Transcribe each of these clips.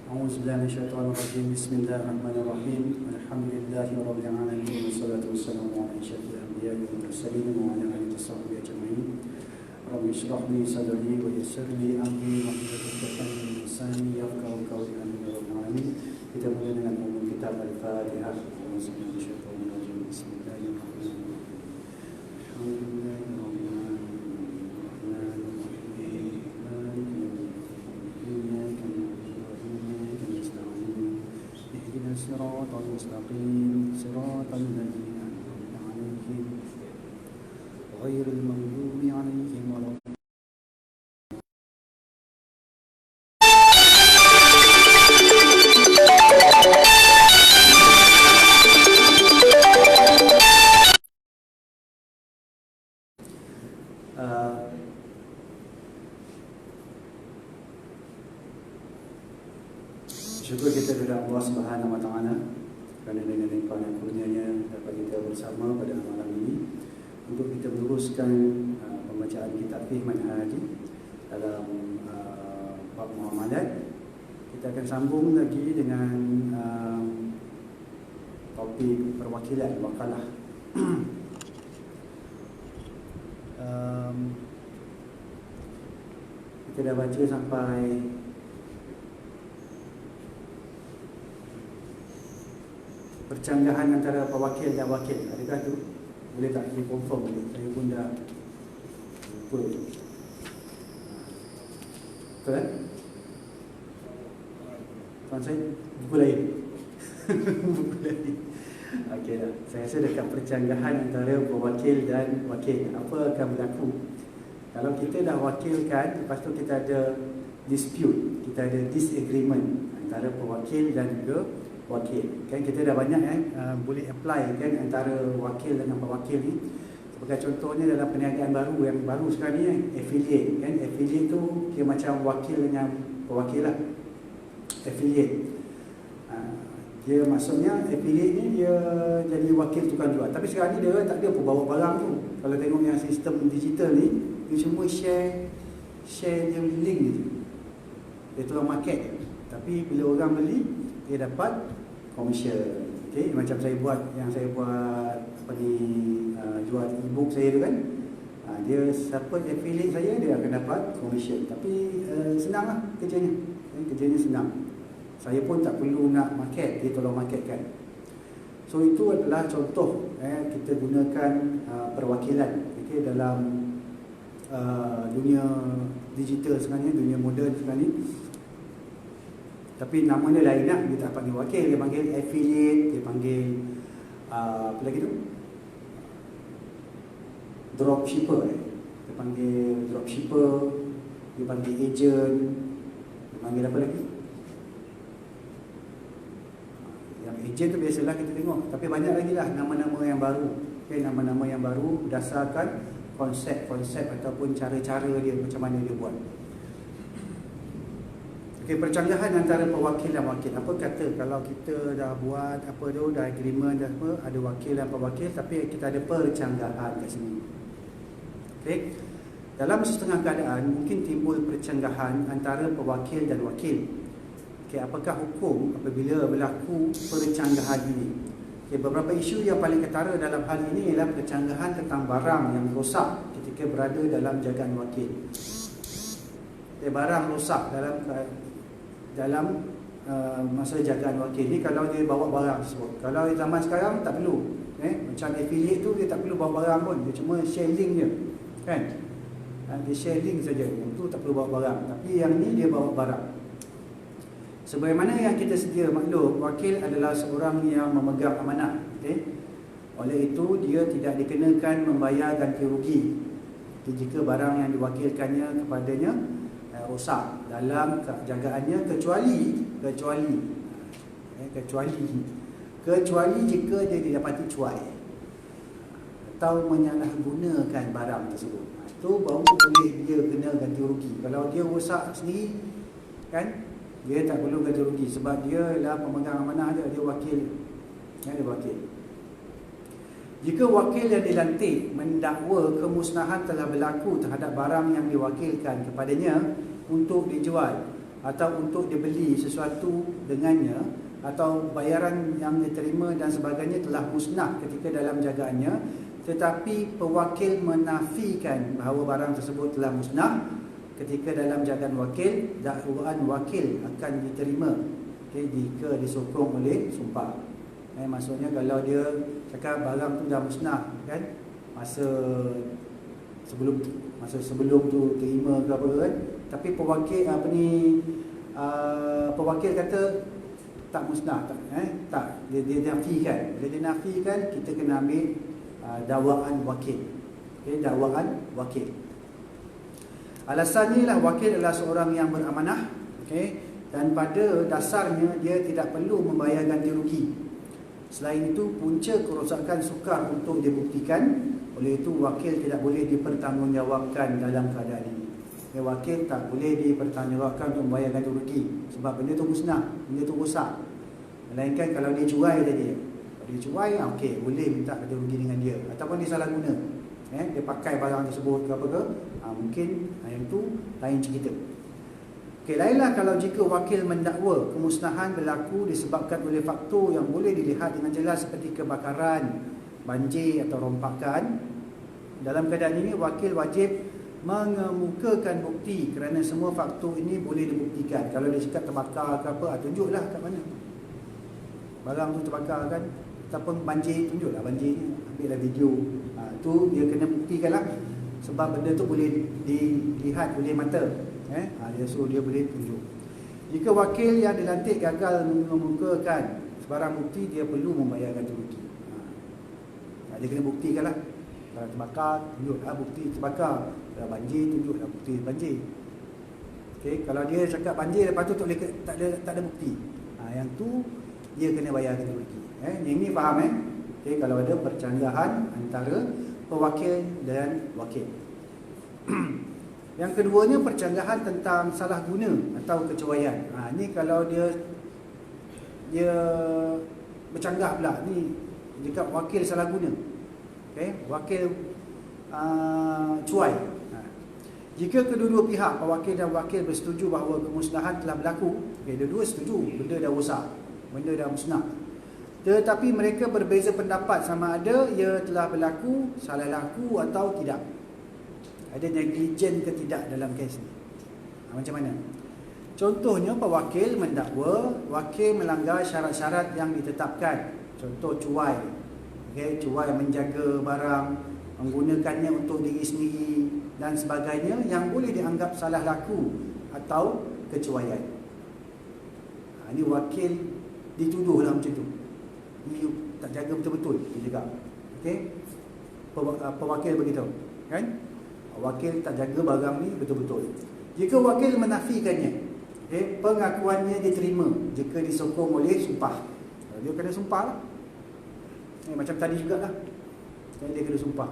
أعوذ بالله من الشيطان الرجيم. بسم الله الرحمن الرحيم. الحمد لله رب العالمين والصلاة والسلام على أشرف الأنبياء والمرسلين وعلى آله وصحبه أجمعين. رب اشرح لي صدري ويسر لي أمري واحلل عقدة من لساني يفقهوا قولي آمين يا رب العالمين. Kita mulai dengan umum kitab Al-Fatihah. A'udzu billahi minasyaitonir rajim. Bismillahirrahmanirrahim. صراط المستقيم صراط الذين أنعمت عليهم غير المغضوب عليهم ولا Syukur kita kepada Allah Subhanahu Wa Taala kerana dengan limpahan kurnianya dapat kita bersama pada malam ini untuk kita meneruskan pembacaan kitab Fiqh Manhaj dalam bab muamalat. Kita akan sambung lagi dengan topik perwakilan, wakalah. Kita dah baca sampai percanggahan antara pewakil dan wakil. Adakah tu? Boleh tak dikonfirm balik? Saya pun dah lupa. Betul kan? Tuan saya, buku lain. Buku lain. Okey dah. Saya rasa dekat percanggahan antara pewakil dan wakil, apa akan berlaku kalau kita dah wakilkan, lepas tu kita ada dispute, kita ada disagreement antara pewakil dan juga wakil. Kan kita dah banyak boleh apply kan antara wakil dengan pewakil ni. Sebagai contohnya dalam perniagaan baru yang baru sekarang ni affiliate kan. Affiliate tu dia macam wakil dengan pewakil lah. Affiliate. Dia maksudnya affiliate ni dia jadi wakil tukang jual. Tapi sekarang ni dia tak ada apa bawa barang tu. Kalau tengok yang sistem digital ni, dia semua share dia link je. Dia tukang market. Tapi bila orang beli, dia dapat komersial. Okey, macam saya buat apa ni, jual e-book saya tu kan. Dia siapa affiliate saya, dia akan dapat komersial. Tapi senanglah kerjanya. Kerjanya senang. Saya pun tak perlu nak market, dia tolong marketkan. So itu adalah contoh kita gunakan perwakilan okey dalam dunia digital sekarang ni, dunia moden sekarang ni. Tapi nama dia lain lah, dia tak panggil wakil, dia panggil affiliate, dia panggil apa lagi tu? Dropshipper. Dia panggil dropshipper, dia panggil agent, dia panggil apa lagi? Yang agent tu biasalah kita tengok, tapi banyak lagi lah nama-nama yang baru. Okay, nama-nama yang baru berdasarkan konsep-konsep ataupun cara-cara dia, macam mana dia buat. Okay, percanggahan antara pewakil dan wakil. Apa kata kalau kita dah buat apa tu, dah agreement dah apa, ada wakil dan pewakil, tapi kita ada percanggahan kat sini. Okay, dalam setengah keadaan mungkin timbul percanggahan antara pewakil dan wakil. Okay, apakah hukum apabila berlaku percanggahan ini? Okay, beberapa isu yang paling ketara dalam hal ini ialah percanggahan tentang barang yang rosak ketika berada dalam jagaan wakil. Okay, barang rosak dalam masa jagaan wakil ni, kalau dia bawa barang tersebut. Kalau zaman sekarang tak perlu, macam affiliate tu dia tak perlu bawa barang pun, dia cuma share link je kan. Dia share link saja, yang tu tak perlu bawa barang. Tapi yang ni dia bawa barang. Sebagaimana yang kita sedia maklum, wakil adalah seorang yang memegang amanah. Oleh itu dia tidak dikenakan membayar ganti rugi jika barang yang diwakilkannya kepadanya rosak dalam jagaannya, kecuali jika dia didapati cuai atau menyalahgunakan barang tersebut. Itu baru boleh dia kena ganti rugi. Kalau dia rosak sendiri kan, dia tak perlu ganti rugi sebab dia adalah pemegang amanah dia wakil. Dia wakil. Jika wakil yang dilantik mendakwa kemusnahan telah berlaku terhadap barang yang diwakilkan kepadanya untuk dijual, atau untuk dibeli sesuatu dengannya, atau bayaran yang diterima dan sebagainya telah musnah ketika dalam jagaannya, tetapi pewakil menafikan bahawa barang tersebut telah musnah ketika dalam jagaan wakil, dakwaan wakil akan diterima jika disokong oleh sumpah. Maksudnya kalau dia cakap barang tu dah musnah kan, masa sebelum tu terima ke apa kan, tapi pewakil pewakil kata tak musnah, tak dia nafikan. Bila dia nafikan, kita kena ambil dakwaan wakil. Dakwaan wakil. Alasannya lah wakil adalah seorang yang beramanah, dan pada dasarnya dia tidak perlu membayar ganti rugi. Selain itu, punca kerosakan sukar untuk dibuktikan. Oleh itu, wakil tidak boleh dipertanggungjawabkan dalam keadaan ini. Wakil tak boleh dipertanggungjawabkan untuk membayar ganti rugi, sebab benda tu musnah, benda tu rosak. Melainkan kalau dia cuai tadi, kalau dia cuai, okey, boleh minta ganti rugi dengan dia. Ataupun dia salah guna, dia pakai barang tersebut ke apa ke, mungkin yang tu lain cerita. Lainlah kalau jika wakil mendakwa kemusnahan berlaku disebabkan oleh faktor yang boleh dilihat dengan jelas seperti kebakaran, banjir atau rompakan. Dalam keadaan ini, wakil wajib mengemukakan bukti kerana semua faktor ini boleh dibuktikan. Kalau dia cakap terbakar ke apa, tunjuklah kat mana barang tu terbakar kan, ataupun banjir, tunjuklah banjir ni, ambillah video. Tu dia kena buktikanlah, sebab benda tu boleh dilihat oleh mata. Dia suruh dia boleh tunjuk. Jika wakil yang dilantik gagal mengemukakan sebarang bukti, dia perlu membayar ganti rugi. Dia kena buktikanlah. Kalau terbakar, tunjuklah bukti terbakar. Kalau banjir, tunjuklah bukti banjir. Kalau dia cakap banjir, lepas tu tak ada bukti, yang tu dia kena bayar ganti rugi. Ini faham kalau ada percanggahan antara pewakil dan wakil. Yang keduanya, percanggahan tentang salah guna atau kecuaian. Ini kalau dia bercanggah pula, ni jika wakil salah guna, wakil cuai. Jika kedua-dua pihak, pewakil dan wakil, bersetuju bahawa kemusnahan telah berlaku, dua-dua setuju benda dah rosak, benda dah musnah, tetapi mereka berbeza pendapat sama ada ia telah berlaku, salah laku atau tidak, ada negligent ke tidak dalam kes ni. Macam mana? Contohnya, pewakil mendakwa wakil melanggar syarat-syarat yang ditetapkan. Contoh cuai, cuai menjaga barang, menggunakannya untuk diri sendiri dan sebagainya, yang boleh dianggap salah laku atau kecuaian. Ini wakil dituduhlah macam tu, ini tak jaga betul-betul, dia cakap. Pewakil beritahu kan, wakil tak jaga barang ni betul-betul. Jika wakil menafikannya, pengakuannya diterima jika disokong oleh sumpah. Dia kena sumpah lah. Macam tadi jugalah, dia kena sumpah.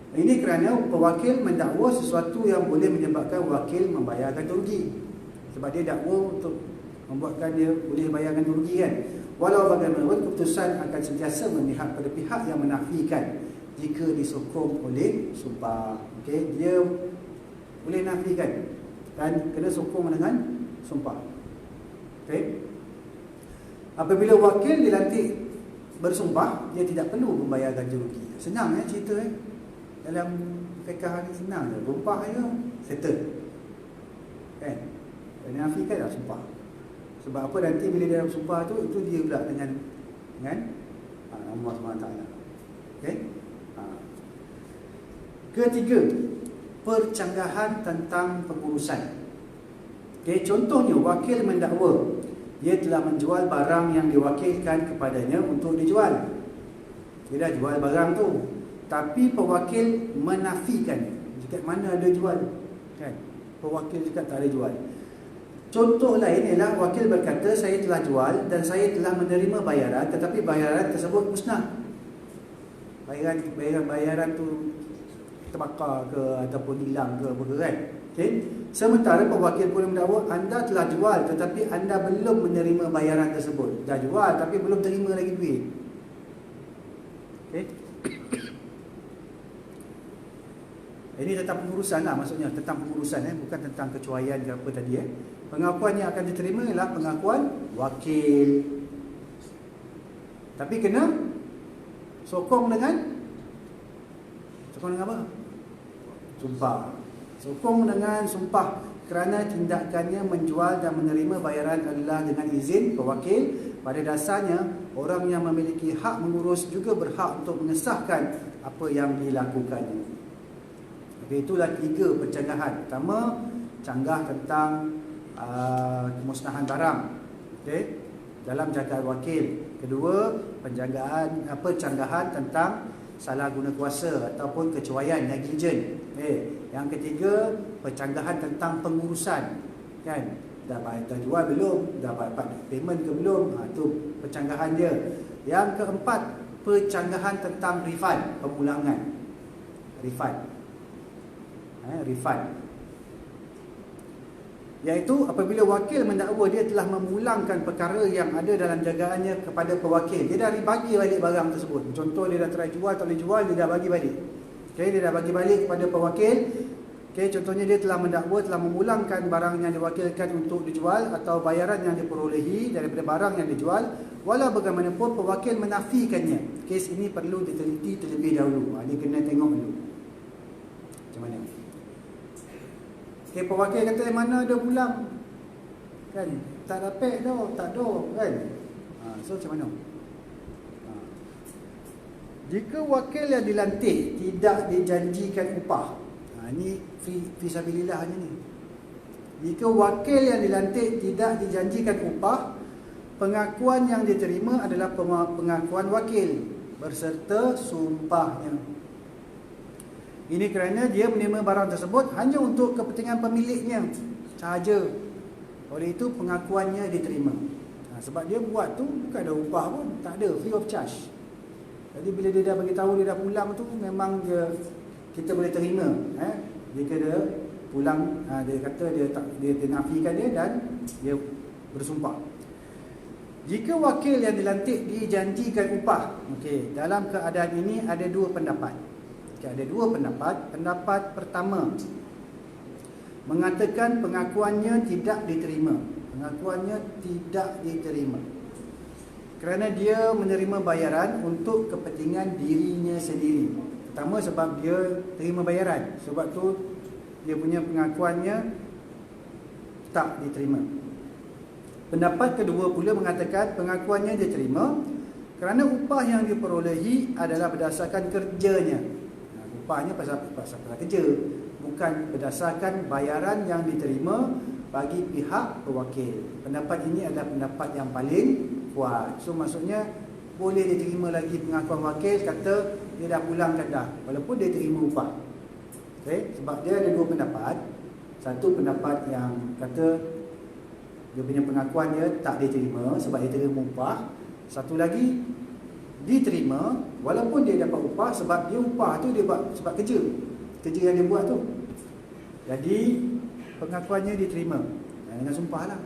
Ini kerana pewakil mendakwa sesuatu yang boleh menyebabkan wakil membayar ganti rugi. Sebab dia dakwa untuk membuatkan dia boleh bayar ganti rugi kan. Walau bagaimanapun, keputusan akan sentiasa memihak pada pihak yang menafikan jika disokong oleh sumpah. Dia boleh nafikan dan kena sokong dengan sumpah. Apabila wakil dilantik bersumpah, dia tidak perlu membayar ganti rugi. Senang cerita dalam fiqh ni, senang je, sumpah je, settle dia nafikan dah sumpah. Sebab apa, nanti bila dia dalam sumpah tu, itu dia pula dengan Allah SWT. Ketiga, percanggahan tentang pengurusan. Contohnya, wakil mendakwa dia telah menjual barang yang diwakilkan kepadanya untuk dijual. Dia dah jual barang tu, tapi pewakil menafikan. Cakap mana ada jual, pewakil cakap tak ada jual. Contoh lain ialah wakil berkata, saya telah jual dan saya telah menerima bayaran, tetapi bayaran tersebut musnah. Bayaran tu terbakar ke ataupun hilang ke apa kan. Sementara pewakil pun mendakwa, anda telah jual tetapi anda belum menerima bayaran tersebut. Dah jual tapi belum terima lagi duit. Ini tentang pengurusan lah, maksudnya tentang pengurusan, bukan tentang kecuaian ke apa tadi. Pengakuan yang akan diterima ialah pengakuan wakil. Tapi kena sokong dengan apa? Sumpah. Sokong dengan sumpah kerana tindakannya menjual dan menerima bayaran adalah dengan izin pewakil. Pada dasarnya, orang yang memiliki hak mengurus juga berhak untuk mengesahkan apa yang dilakukannya. Jadi itulah 3 pencanggahan. Pertama, canggah tentang kemusnahan barang, okey, dalam jagaan wakil. Kedua, pencanggahan tentang salah guna kuasa ataupun kecuaian, negligent. Yang ketiga, pencanggahan tentang pengurusan, kan? Dah jual belum? Dah dapat payment ke belum? Itu pencanggahan dia. Yang keempat, pencanggahan tentang refund, pemulangan. Refund. Iaitu apabila wakil mendakwa dia telah memulangkan perkara yang ada dalam jagaannya kepada pewakil. Dia dah bagi balik barang tersebut. Contoh, dia dah try jual, tak boleh jual, dia dah bagi balik. Dia dah bagi balik kepada pewakil. Contohnya dia telah mendakwa, telah memulangkan barang yang diwakilkan untuk dijual atau bayaran yang diperolehi daripada barang yang dijual. Walau bagaimanapun pewakil menafikannya. Kes ini perlu diteliti terlebih dahulu. Dia kena tengok dulu macam mana. Pewakil kata mana ada pulang, kan? Tak dapat dah, tak ada, kan? So macam mana? Jika wakil yang dilantik tidak dijanjikan upah, ini fisabilillah ni. Jika wakil yang dilantik tidak dijanjikan upah, pengakuan yang diterima adalah pengakuan wakil berserta sumpahnya. Ini kerana dia menerima barang tersebut hanya untuk kepentingan pemiliknya sahaja. Oleh itu pengakuannya diterima. Sebab dia buat tu bukan ada upah pun, tak ada, free of charge. Jadi bila dia dah bagi tahu dia dah pulang tu, memang kita boleh terima. Jika dia pulang, dia kata dia nafikan dia dan dia bersumpah. Jika wakil yang dilantik dijanjikan upah, dalam keadaan ini ada 2 pendapat. Ada 2 pendapat. Pendapat pertama mengatakan pengakuannya tidak diterima. Kerana dia menerima bayaran untuk kepentingan dirinya sendiri. Pertama sebab dia terima bayaran, sebab tu dia punya pengakuannya tak diterima. Pendapat kedua pula mengatakan pengakuannya diterima kerana upah yang diperolehi adalah berdasarkan kerjanya. Upahnya pasal kerja, bukan berdasarkan bayaran yang diterima bagi pihak pewakil. Pendapat ini adalah pendapat yang paling kuat. So maksudnya boleh diterima lagi pengakuan wakil, kata dia dah pulangkan dah, walaupun dia terima upah. Sebab dia ada 2 pendapat. Satu pendapat yang kata dia punya pengakuan dia tak diterima sebab dia terima upah. Satu lagi diterima walaupun dia dapat upah, sebab dia upah tu dia buat sebab kerja yang dia buat tu. Jadi pengakuannya diterima dengan sumpah lah.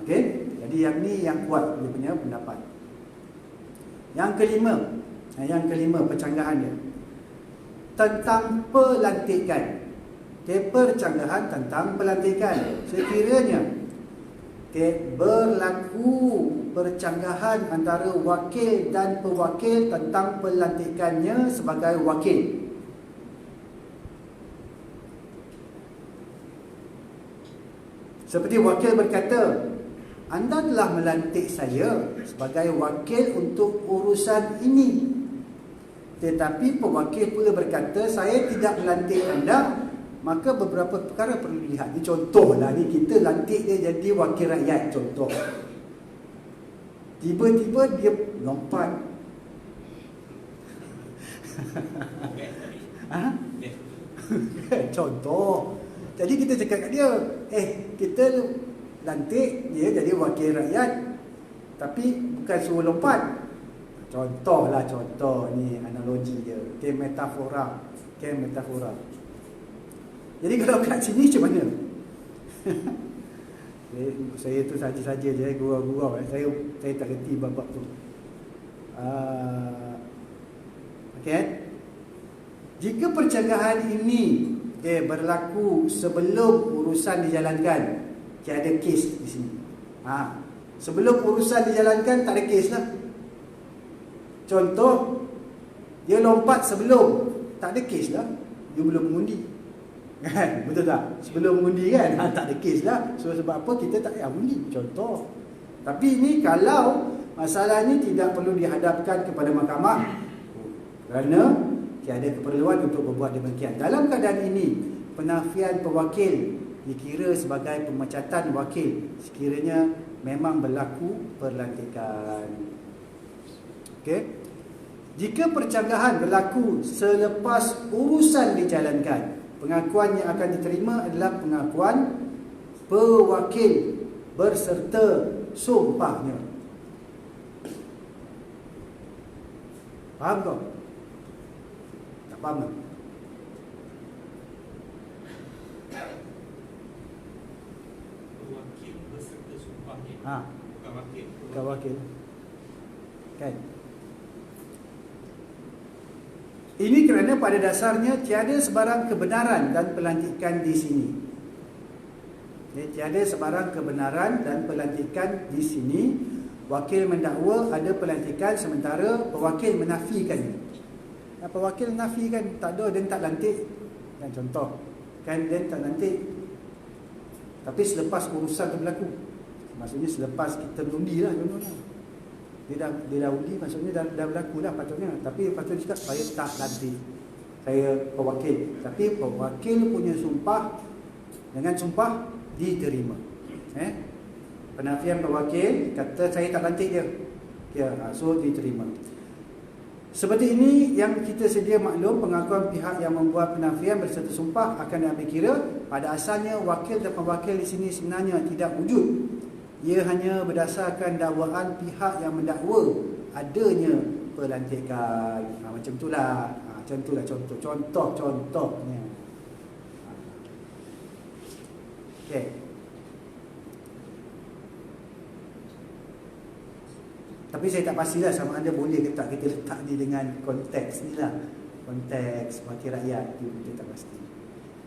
Jadi yang ni yang kuat dia punya pendapat. Yang kelima pencanggahan dia tentang pelantikan. Percanggahan tentang pelantikan. Sekiranya berlaku percanggahan antara wakil dan pewakil tentang pelantikannya sebagai wakil. Seperti wakil berkata, anda telah melantik saya sebagai wakil untuk urusan ini. Tetapi pewakil pula berkata, saya tidak melantik anda. Maka beberapa perkara perlu dilihat. Ini contohlah ni, kita lantik dia jadi wakil rakyat, contoh. Tiba-tiba dia lompat. Contoh. Jadi kita cakap kat dia, kita lantik dia jadi wakil rakyat, tapi bukan suruh lompat. Contoh ni analogi dia. Metafora. Jadi kalau kat sini macam mana? Saya tu saja-saja je, gurau-gurau. Saya tak reti bab tu. Jika percanggahan ini dia berlaku sebelum urusan dijalankan, tiada kes di sini. Sebelum urusan dijalankan tak ada kes lah. Contoh, dia lompat sebelum, tak ada kes lah, dia belum mengundi. Kan? Betul tak? Sebelum mengundi kan, tak ada kes lah. So sebab apa kita tak payah undi? Contoh. Tapi ni kalau masalah ni tidak perlu dihadapkan kepada mahkamah, kerana tiada keperluan untuk berbuat demikian. Dalam keadaan ini, penafian pewakil dikira sebagai pemecatan wakil sekiranya memang berlaku perlantikan. Okey. Jika percanggahan berlaku selepas urusan dijalankan, pengakuan yang akan diterima adalah pengakuan pewakil berserta sumpahnya. Faham tak? Tak faham tak? Wakil berserta sumpahnya. Bukan wakil. Bukan wakil. Kan? Ini kerana pada dasarnya tiada sebarang kebenaran dan pelantikan di sini. Tiada sebarang kebenaran dan pelantikan di sini. Wakil mendakwa ada pelantikan sementara pewakil menafikannya. Pewakil menafikan, tak ada, dia tak lantik. Dan contoh, kan dia tak lantik. Tapi selepas urusan tu berlaku. Maksudnya selepas kita berundi lah contohnya. Dia dah undi, maksudnya dah berlaku dah patutnya. Tapi patutnya cakap, saya tak lantik, saya pewakil. Tapi pewakil punya sumpah, dengan sumpah diterima. Penafian pewakil kata saya tak lantik dia, so diterima. Seperti ini yang kita sedia maklum, pengakuan pihak yang membuat penafian berserta sumpah akan diambil kira. Pada asalnya wakil dan pewakil di sini sebenarnya tidak wujud. Ia hanya berdasarkan dakwaan pihak yang mendakwa adanya pelantikan. Macam itulah. Macam itulah contohnya. Okey. Tapi saya tak pastilah sama ada boleh ke tak kita letak ni dengan konteks ni lah. Konteks wakil rakyat tu kita tak pasti.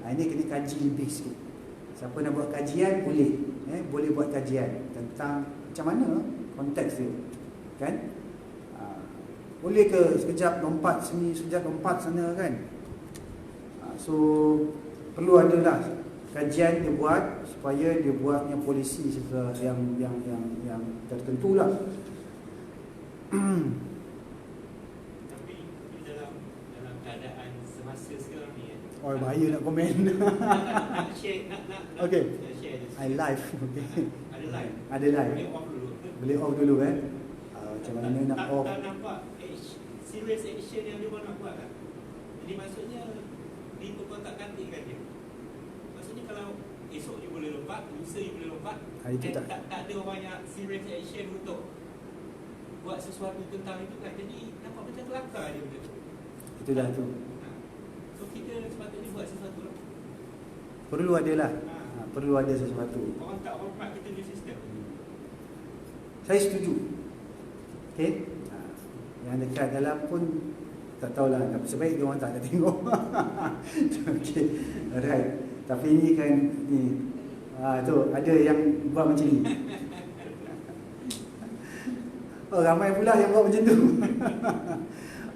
Ini kena kaji lebih sikit. Siapa nak buat kajian boleh. Boleh buat kajian tentang macam mana konteks dia. Kan? Boleh ke sekejap lompat sini, sekejap lompat sana kan? So perlu adalah kajian dia buat supaya dia buatnya polisi yang tertentu lah. Tapi dalam keadaan semasa sekarang ni bahaya nak komen. nak share, Okay. share je. I live. Okay. Ada live. Boleh Boleh off dulu. Boleh off dulu macam mana nak off. Tak nampak serious action yang dia nak buat kan? Jadi maksudnya di kotak-katikkan dia. Maksudnya kalau esok you boleh lompat, lusa you boleh lompat, Itu tak ada banyak serious action untuk buat sesuatu tentang itu kan. Jadi nampak macam kelakar je benda tu. Itulah tu. So kita sepatutnya buat sesuatu lah. Perlu adalah. Perlu ada sesuatu. Orang tak hormat kita punya sistem. Saya setuju. Okey. Yang dekat dalam pun tak tahulah, tapi sebaik dia orang tak ada tengok. Okey. Alright. Tapi ini kan ni tu ada yang buat macam ni. Ramai pula yang buat macam tu.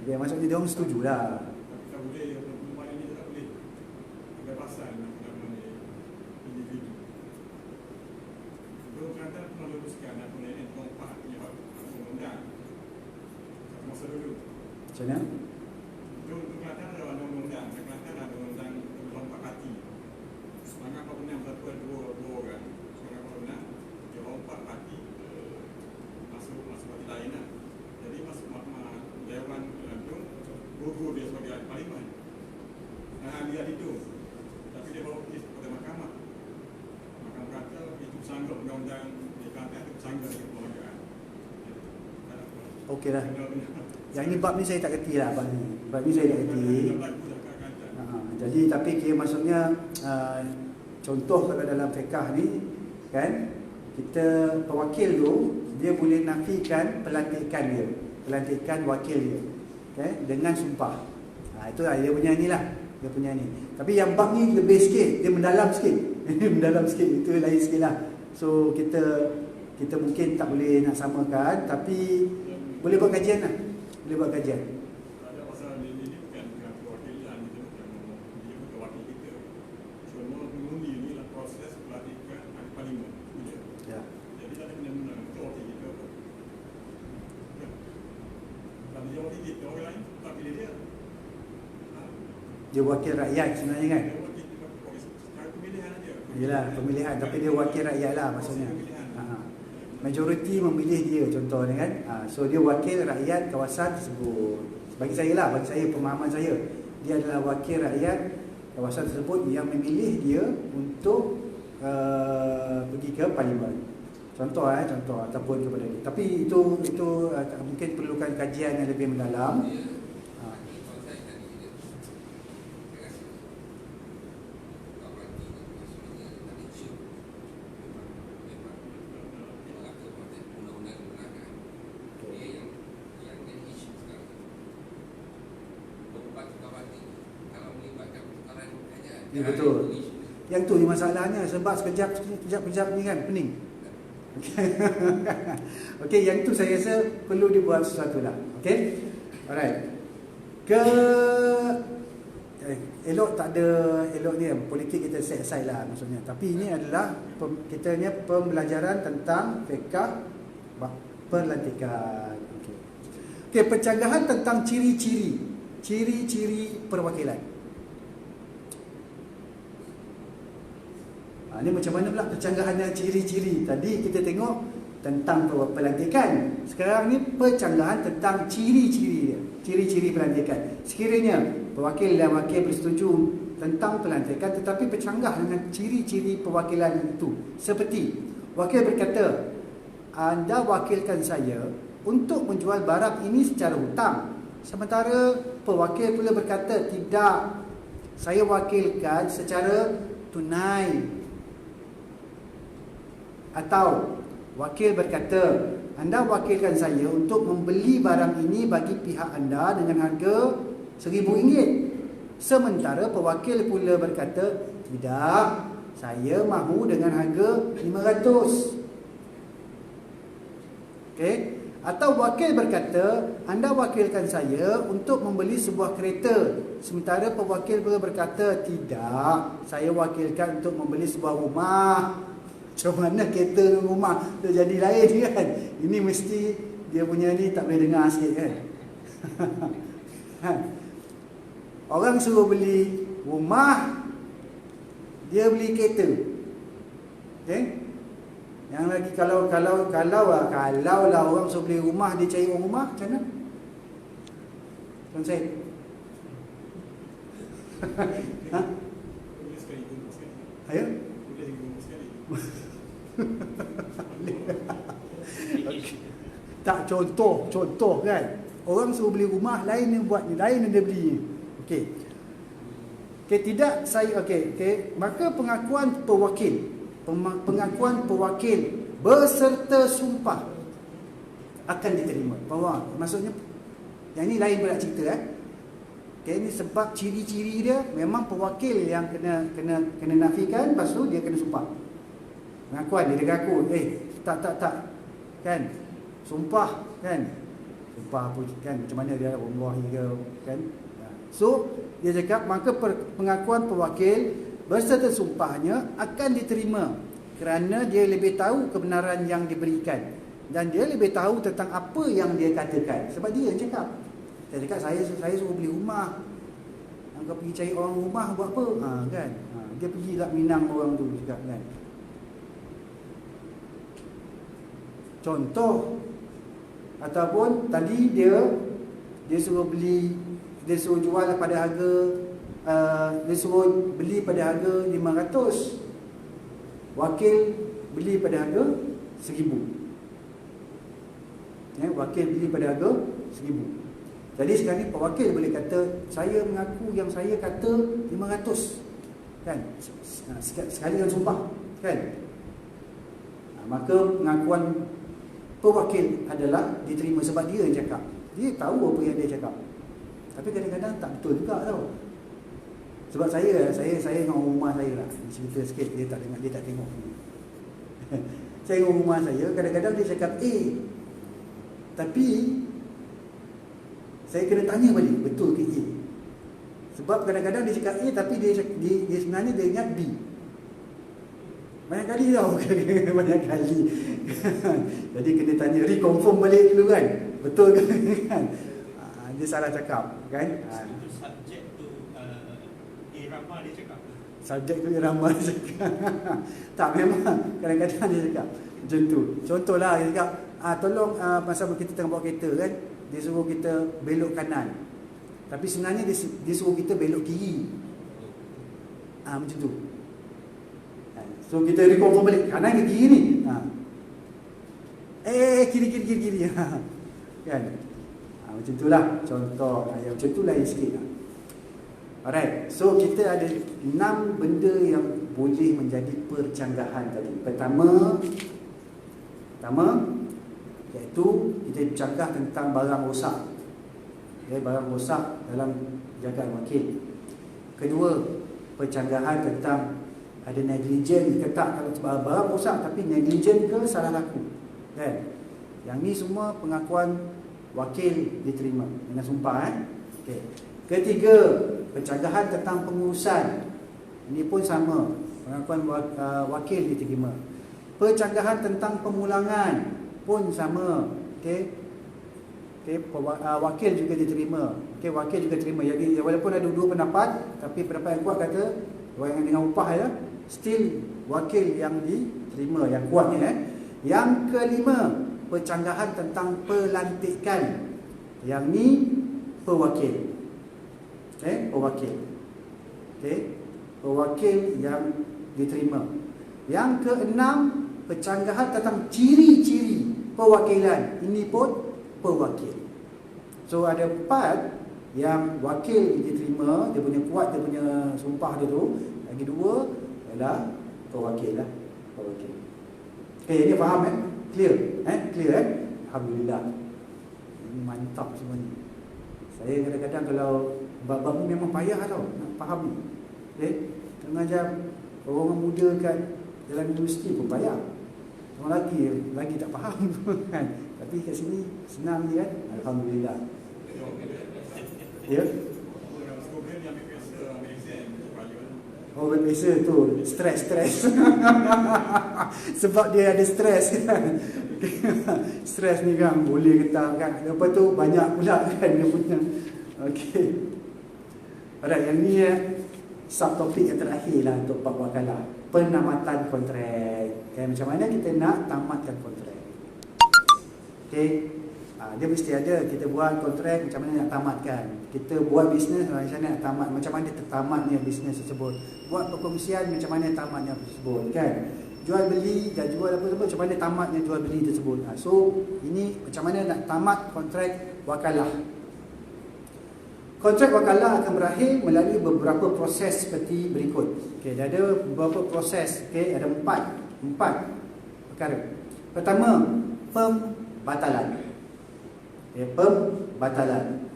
Okay, maksudnya dia orang setujulah. Tak boleh, perempuan ini tak boleh. Ada pasal individu. Kelantan pernah luruskan apa yang tempat yang undang satu masa dulu. Macam mana? Kelantan ada undang-undang. Kelantan ada undang lompat hati. Semangat kau benar beratuan dua orang. Semangat kau benar dia lompat hati masuk parti lain lah. Jadi masuk Dewan itu gugur dia sebagai ahli parlimen. Lihat itu. Tapi dia bawa kes kepada mahkamah. Mahkamah kata itu sanggup undang-undang di Kelantan itu sanggup dengan perlembagaan. Okey lah. Yang ini bab ni saya tak kerti lah. Bab ni saya tak kerti. Jadi tapi kira maksudnya contoh kalau dalam fiqah ni kan, kita pewakil tu dia boleh nafikan pelantikan dia, pelantikan wakil dia, okay, dengan sumpah. Itulah dia punya inilah, dia punya ni. Tapi yang bank ni lebih sikit, dia mendalam sikit. Mendalam sikit, itu lain sikit lah. So kita mungkin tak boleh nak samakan, tapi boleh buat kajian lah. Boleh buat kajian. Ada pasal ini bukan perwakilan, kita bukan ngomong, dia bukan wakil kita. Cuma mengundi ni lah proses pelantikan ahli parlimen. Ya. Jadi tak ada kena-mena, itu wakil kita. Kalau dia wakil kita, orang lain tak pilih dia. Dia wakil rakyat sebenarnya kan. Dia wakil kita, secara pemilihan aja. Yelah, pemilihan, tapi dia wakil rakyat lah maksudnya. Majoriti memilih dia contohnya kan. So dia wakil rakyat kawasan tersebut. Bagi saya lah, bagi saya, pemahaman saya, dia adalah wakil rakyat kawasan tersebut yang memilih dia untuk pergi ke parlimen. Contoh ataupun kepada dia. Tapi itu mungkin perlukan kajian yang lebih mendalam. Ya, betul. Yang tu ni masalahnya, sebab sekejap ni kan pening. Okey, yang tu saya rasa perlu dibuat sesuatu lah. Okey. Alright. Elok tak ada elok ni, politik kita set aside lah maksudnya. Tapi ini adalah kita ni pembelajaran tentang fiqh pelantikan. Okey, pencanggahan tentang ciri-ciri perwakilan. Ini macam mana pula pencanggahan dan ciri-ciri. Tadi kita tengok tentang pelantikan. Sekarang ni pencanggahan tentang ciri-ciri dia. Ciri-ciri pelantikan. Sekiranya pewakil dan wakil bersetuju tentang pelantikan, tetapi bercanggah dengan ciri-ciri perwakilan itu. Seperti wakil berkata, anda wakilkan saya untuk menjual barang ini secara hutang. Sementara pewakil pula berkata, tidak, saya wakilkan secara tunai. Atau wakil berkata, anda wakilkan saya untuk membeli barang ini bagi pihak anda dengan harga RM1,000. Sementara pewakil pula berkata, tidak, saya mahu dengan harga RM500. Okey. Atau wakil berkata, anda wakilkan saya untuk membeli sebuah kereta. Sementara pewakil pula berkata, tidak, saya wakilkan untuk membeli sebuah rumah. Macam mana kereta dengan rumah tu jadi lain kan? Ini mesti dia punya ni tak boleh dengar sikit kan? Orang suruh beli rumah, dia beli kereta. Okay? Yang lagi kalau lah orang suruh beli rumah, dia cari rumah, macam mana? Tuan Syed. Ha? Ayo. Okay. Tak, contoh kan. Orang suruh beli rumah, lain yang buat ni, lain yang dia beli. Okey. Tidak saya okey. Maka pengakuan pewakil beserta sumpah akan diterima. Maksudnya yang ni lain pula cerita Okay, ini sebab ciri-ciri dia memang pewakil yang kena nafikan, lepas tu dia kena sumpah. Pengakuan dia ngaku, tak kan, sumpah kan, sumpah apa kan, macam mana dia wallahi ke kan. So dia cakap maka pengakuan pewakil berserta sumpahnya akan diterima kerana dia lebih tahu kebenaran yang diberikan dan dia lebih tahu tentang apa yang dia katakan. Sebab dia yang cakap, saya cakap saya suruh beli rumah, kau pergi cari orang rumah buat apa? Kan? Dia pergi tak minang orang tu cakap kan. Contoh, ataupun tadi dia suruh beli, dia suruh jual pada harga dia suruh beli pada harga 500, wakil beli pada harga 1,000. Wakil beli pada harga 1,000. Jadi sekarang ni pewakil boleh kata, saya mengaku yang saya kata 500 kan, sekali dengan sumpah kan. Maka pengakuan pewakil adalah diterima sebab dia yang cakap. Dia tahu apa yang dia cakap. Tapi kadang-kadang tak betul juga tau. Sebab saya dengan rumah saya lah, cerita sikit, dia tak tengok. Saya dengan rumah saya, kadang-kadang dia cakap A, tapi saya kena tanya balik, betul ke A? Sebab kadang-kadang dia cakap A, tapi dia sebenarnya dia ingat B. Banyak kali tau. Banyak kali. Jadi kena tanya, reconfirm balik dulu kan, betul ke kan? Dia salah cakap kan. Itu subjek tu irama dia cakap. Subjek tu irama dia cakap. Tak, memang kadang-kadang dia cakap macam tu. Contohlah dia cakap, tolong masa kita tengah bawa kereta kan, dia suruh kita belok kanan, tapi sebenarnya dia suruh kita belok kiri. Macam tu. So kita reconfirm balik, kanan ke kiri ni? Kiri. Kan? Macam itulah contoh. Yang macam tu lain sikit lah. Alright, so kita ada 6 benda yang boleh menjadi percanggahan tadi. Pertama iaitu kita bercanggah tentang barang rosak. Barang rosak dalam jagaan wakil. Kedua, percanggahan tentang ada negligent ke tak, kalau barang rosak tapi negligent ke salah laku kan. Yang ni semua pengakuan wakil diterima dengan sumpah okay. Ketiga, pencanggahan tentang pengurusan. Ini pun sama, pengakuan wakil diterima. Pencanggahan tentang pemulangan pun sama, okey. Wakil juga diterima. Okey, wakil juga terima. Jadi walaupun ada dua pendapat, tapi pendapat yang kuat kata orang yang dengan upah ya, still wakil yang diterima, yang kuatnya. Yang kelima, pencanggahan tentang pelantikan. Yang ni pewakil. Pewakil. Pewakil yang diterima. Yang keenam, pencanggahan tentang ciri-ciri perwakilan. Ini pun pewakil. So ada 4 yang wakil diterima, dia punya kuat, dia punya sumpah dia tu. Lagi 2 adalah pewakil lah. Pewakil. Okay, ini faham Clear? Clear Alhamdulillah. Ini mantap semua ni. Saya kadang-kadang kalau bab-bab ni memang payah tau nak faham ni. Mengajar orang muda kat dalam universiti pun payah. Orang lagi tak faham kan. Tapi kat sini senang je kan. Alhamdulillah. Ya. Oh, biasa tu stres. Sebab dia ada stres kan. Stres ni kan boleh kata kan. Lepas tu banyak pula kan dia punya. Okey. Alright, yang ni subtopik yang terakhir lah untuk bab wakalah. Penamatan kontrak. Macam mana kita nak tamatkan kontrak. Okey. Dia mesti ada, kita buat kontrak macam mana nak tamatkan. Kita buat bisnes macam mana nak tamat, macam mana tertamatnya bisnes tersebut. Buat perkongsian macam mana tamatnya tersebut kan. Jual beli dan jual apa semua macam mana tamatnya jual beli tersebut. So ini macam mana nak tamat kontrak wakalah. Kontrak wakalah akan berakhir melalui beberapa proses seperti berikut. Okey, ada beberapa proses. Okey, ada 4 perkara. Pertama, pembatalan. Pembatalan.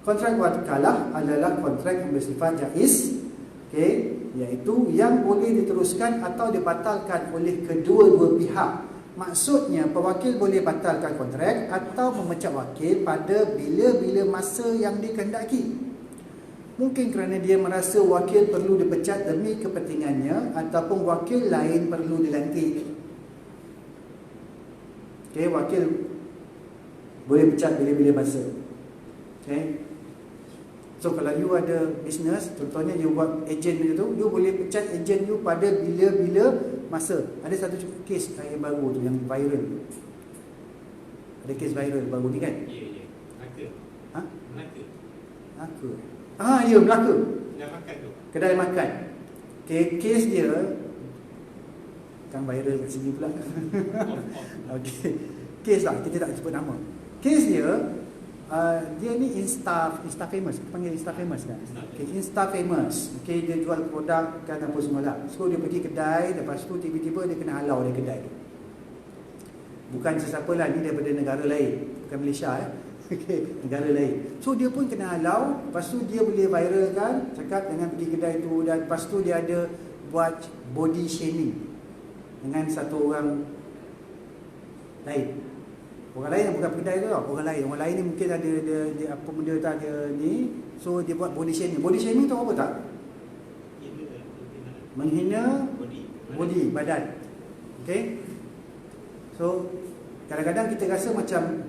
Kontrak wakalah adalah kontrak yang bersifat jaiz, iaitu yang boleh diteruskan atau dibatalkan oleh kedua-dua pihak. Maksudnya pewakil boleh batalkan kontrak atau memecat wakil pada bila-bila masa yang dikehendaki. Mungkin kerana dia merasa wakil perlu dipecat demi kepentingannya, ataupun wakil lain perlu dilantik. Wakil boleh pecat bila-bila masa. So kalau you ada bisnes, contohnya you buat ejen macam tu, you boleh pecat ejen you pada bila-bila masa. Ada satu kes yang baru tu yang viral. Ada kes viral baru ni kan? Ya. Melaka. Ya, Melaka. Kedai makan tu. Kedai makan. Kes dia kan viral kat sini pula. Okey. Kes lah, kita tak sebut nama. Kes dia dia ni Insta famous, kita panggil Insta famous kan. Insta famous. Dia jual produk kan apa semualah. So dia pergi kedai, lepas tu tiba-tiba dia kena halau dari kedai tu. Bukan sesiapa lah, ni daripada negara lain, bukan Malaysia Okay, negara lain. So dia pun kena halau, lepas tu dia boleh viralkan, cakap jangan pergi kedai tu, dan lepas tu dia ada buat body shaming dengan satu orang lain. Orang lain yang bukan kedai tu tau, orang lain ni mungkin ada dia apa benda tak dia ni, so dia buat body shaming. Body shaming tu apa tak? Menghina body badan. Okay. So kadang-kadang kita rasa macam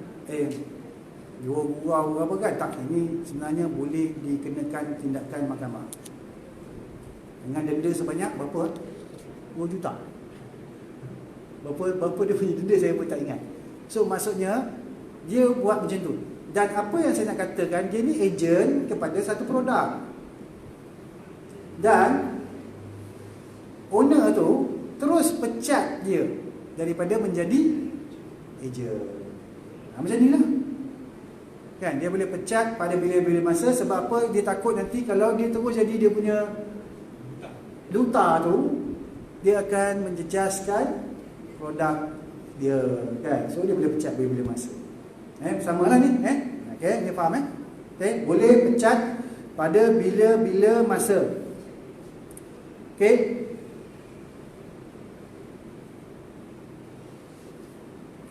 gurau apa kan, tak, ini sebenarnya boleh dikenakan tindakan mahkamah dengan denda sebanyak berapa? 2 juta. Berapa dia punya denda saya pun tak ingat. So maksudnya dia buat macam tu. Dan apa yang saya nak katakan, dia ni ejen kepada satu produk. Dan owner tu terus pecat dia daripada menjadi ejen. Macam ni lah. Kan, dia boleh pecat pada bila-bila masa. Sebab apa? Dia takut nanti kalau dia terus jadi dia punya duta tu, dia akan menjejaskan produk dia, kan. So dia boleh pecat bila-bila masa. Samalah ni, okey, ni faham okey, boleh pecat pada bila-bila masa. Okey.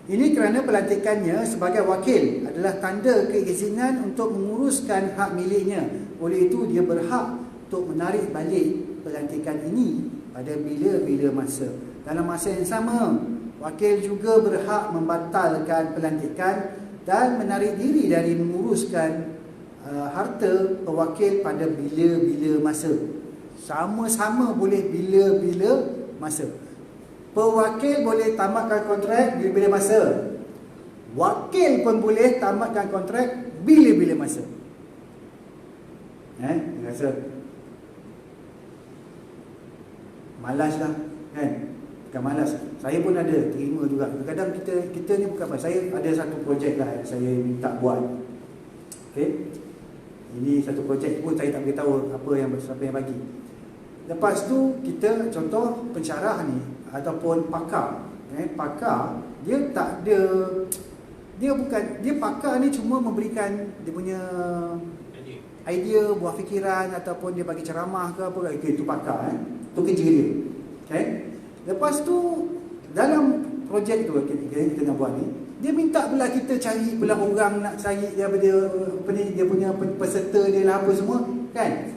Ini kerana pelantikannya sebagai wakil adalah tanda keizinan untuk menguruskan hak miliknya. Oleh itu, dia berhak untuk menarik balik pelantikan ini pada bila-bila masa. Dalam masa yang sama, wakil juga berhak membatalkan pelantikan dan menarik diri dari menguruskan harta pewakil pada bila-bila masa. Sama-sama boleh bila-bila masa. Pewakil boleh tamatkan kontrak bila-bila masa. Wakil pun boleh tamatkan kontrak bila-bila masa. Rasa malas lah, kan? Bukan malas, saya pun ada terima juga. Kadang-kadang kita ni bukan apa. Saya ada satu projek lah yang saya minta buat. Okay? Ini satu projek pun saya tak beritahu siapa yang bagi. Lepas tu kita contoh pensyarah ni ataupun pakar. Pakar dia tak ada, dia pakar ni cuma memberikan dia punya idea, buah fikiran, ataupun dia bagi ceramah ke apa, itu pakar. Itu kerja dia. Okay? Lepas tu dalam projek tu kita nak buat ni, dia minta pula kita cari pula orang nak cari dia punya peserta dia lah apa semua, kan?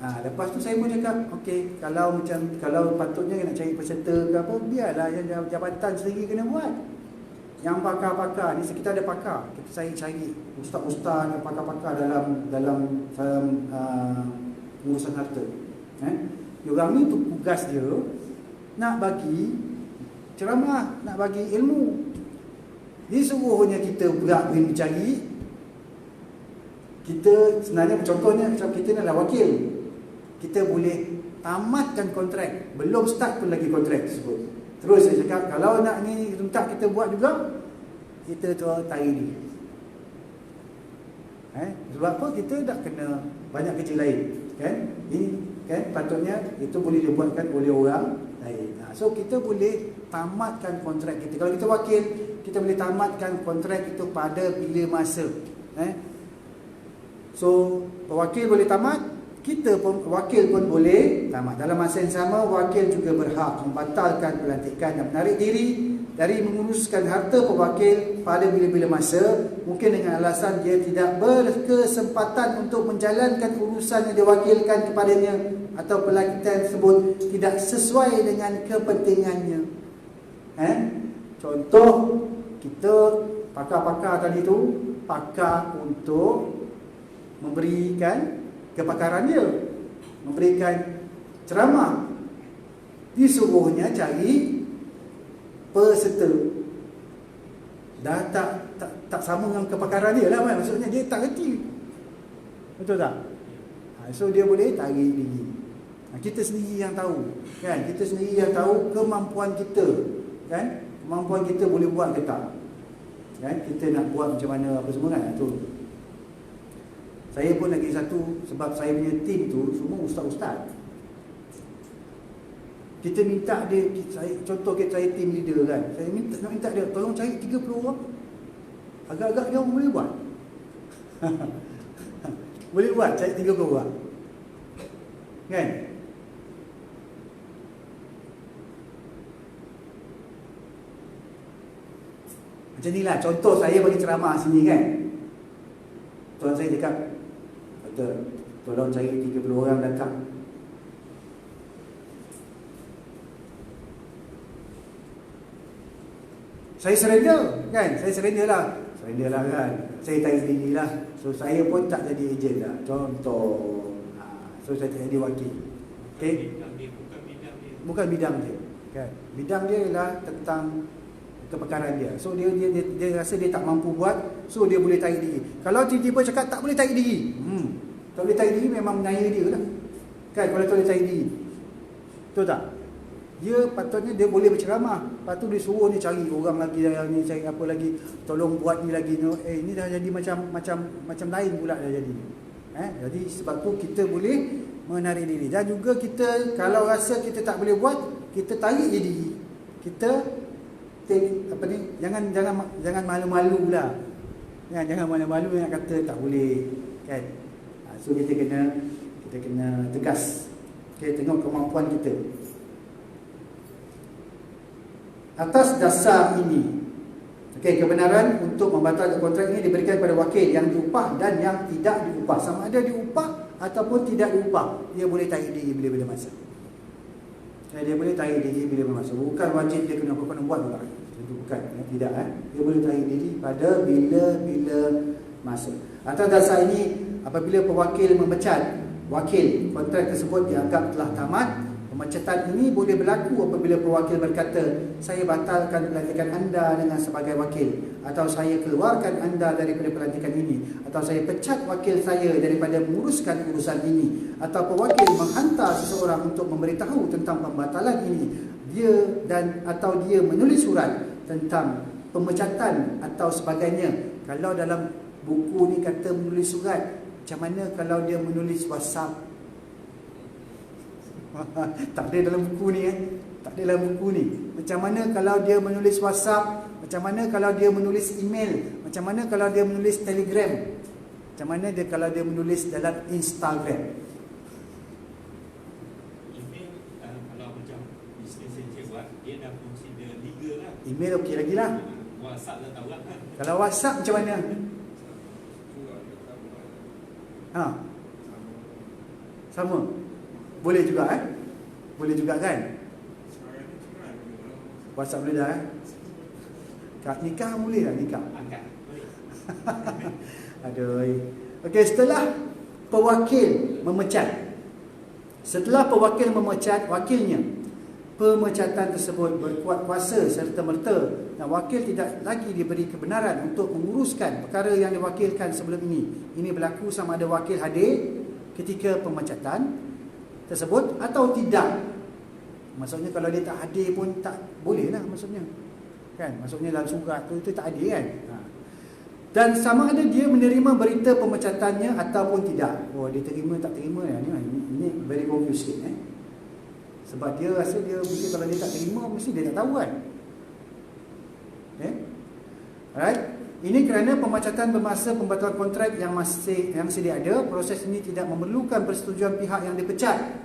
Lepas tu saya pun cakap, okey, kalau patutnya nak cari peserta ke apa, biarlah yang jabatan sendiri kena buat. Yang pakar-pakar ni, kita ada pakar, kita cari ustaz-ustaz dan pakar-pakar dalam pengurusan harta. Orang ni tugas dia nak bagi ceramah, nak bagi ilmu. Dia suruhnya kita berat pergi mencari. Kita sebenarnya, contohnya macam kita ni adalah wakil, kita boleh tamatkan kontrak, belum start pun lagi kontrak tersebut. Terus saya cakap, kalau nak ni minta kita buat juga, kita tarik ni. Sebab apa? Kita dah kena banyak kerja lain, kan? Ini kan patutnya itu boleh dibuatkan oleh orang lain. So kita boleh tamatkan kontrak kita. Kalau kita wakil, kita boleh tamatkan kontrak itu pada bila masa. So pewakil boleh tamat, kita pun, wakil pun boleh tamat. Dalam masa yang sama, wakil juga berhak membatalkan pelantikan dan menarik diri dari menguruskan harta pewakil pada bila-bila masa, mungkin dengan alasan dia tidak berkesempatan untuk menjalankan urusan yang diwakilkan kepadanya atau pelantikan tersebut tidak sesuai dengan kepentingannya. Contoh, kita pakar-pakar tadi tu, pakar untuk memberikan kepakaran dia, memberikan ceramah, disuruhnya cari peserta. Dah tak sama dengan kepakaran dia lah, maksudnya dia tak reti. Betul tak? So dia boleh tarik diri. Kita sendiri yang tahu, kan? Kita sendiri yang tahu kemampuan kita, kan? Kemampuan kita boleh buat ke tak, kan? Kita nak buat macam mana apa semua, kan? Tu saya pun lagi satu, sebab saya punya tim tu semua ustaz-ustaz. Kita minta dia, contoh saya tim leader, kan, saya minta dia tolong cari 30 orang Agak-agak dia boleh buat. Boleh buat cari 30 orang. Kan? Macam ni lah, contoh saya bagi ceramah sini kan. Tuan saya cakap, kata, tolong cari 30 orang datang. Saya surrender kan, saya surrender lah kan. Saya tarik diri lah. So saya pun tak jadi ejen lah. Contoh. So saya tak jadi wakil. Okay? Bukan bidang dia. Kan? Bidang dia ialah tentang kepakaran dia. So dia rasa dia tak mampu buat, so dia boleh tarik diri. Kalau tiba-tiba cakap tak boleh tarik diri, tak boleh tarik diri memang menaya dia lah. Kan, kalau tak boleh tarik diri. Betul tak? Dia patutnya dia boleh berceramah. Lepas tu dia suruh ni cari orang lagi yang ni, cari apa lagi, tolong buat ni lagi. Ini dah jadi macam lain pula dah jadi. Jadi sebab tu kita boleh menarik diri. Dan juga kita kalau rasa kita tak boleh buat, kita tarik diri. Kita jangan malu-malu lah. Jangan malu-malu nak kata tak boleh, kan? So kita kena tegas. Okay, tengok kemampuan kita. Atas dasar ini, kebenaran untuk membatalkan kontrak ini diberikan kepada wakil yang diupah dan yang tidak diupah. Sama ada diupah ataupun tidak diupah, dia boleh tarik diri bila-bila masa. Dia boleh tarik diri bila-bila masa. Bukan wajib dia kena buat juga. Itu bukan, tidak. Dia boleh tarik diri pada bila-bila masa. Atas dasar ini, apabila pewakil memecat wakil, kontrak tersebut dianggap telah tamat. Pemecatan ini boleh berlaku apabila pewakil berkata, saya batalkan pelantikan anda dengan sebagai wakil, atau saya keluarkan anda daripada pelantikan ini, atau saya pecat wakil saya daripada menguruskan urusan ini, atau pewakil menghantar seseorang untuk memberitahu tentang pembatalan ini, atau dia menulis surat tentang pemecatan atau sebagainya. Kalau dalam buku ni kata menulis surat, macam mana kalau dia menulis WhatsApp? Tak ada dalam buku ni tak ada dalam buku ni. Macam mana kalau dia menulis WhatsApp? Macam mana kalau dia menulis email? Macam mana kalau dia menulis Telegram? Macam mana dia kalau dia menulis dalam Instagram? Email kalau macam bisnes yang cik buat, dia dah consider legal lah. Email okey lagi lah. WhatsApp dah tahu lah kan. Kalau WhatsApp macam mana? Sama. Boleh juga Boleh juga kan? WhatsApp boleh dah Kat nikah boleh lah nikah. Angkat. Boleh. Aduh. Okey, setelah pewakil memecat. Setelah pewakil memecat wakilnya, pemecatan tersebut berkuat kuasa serta merta dan wakil tidak lagi diberi kebenaran untuk menguruskan perkara yang diwakilkan sebelum ini. Ini berlaku sama ada wakil hadir ketika pemecatan tersebut atau tidak. Maksudnya kalau dia tak hadir pun tak boleh lah maksudnya. Kan? Maksudnya dalam surat tu itu tak hadir kan. Dan sama ada dia menerima berita pemecatannya ataupun tidak. Oh, dia terima tak terima ya. Ini very confusing Sebab dia rasa dia mesti kalau dia tak terima mesti dia tak tahu kan. Alright. Ini kerana pemecatan bermasa pembatalan kontrak yang masih ada. Proses ini tidak memerlukan persetujuan pihak yang dipecat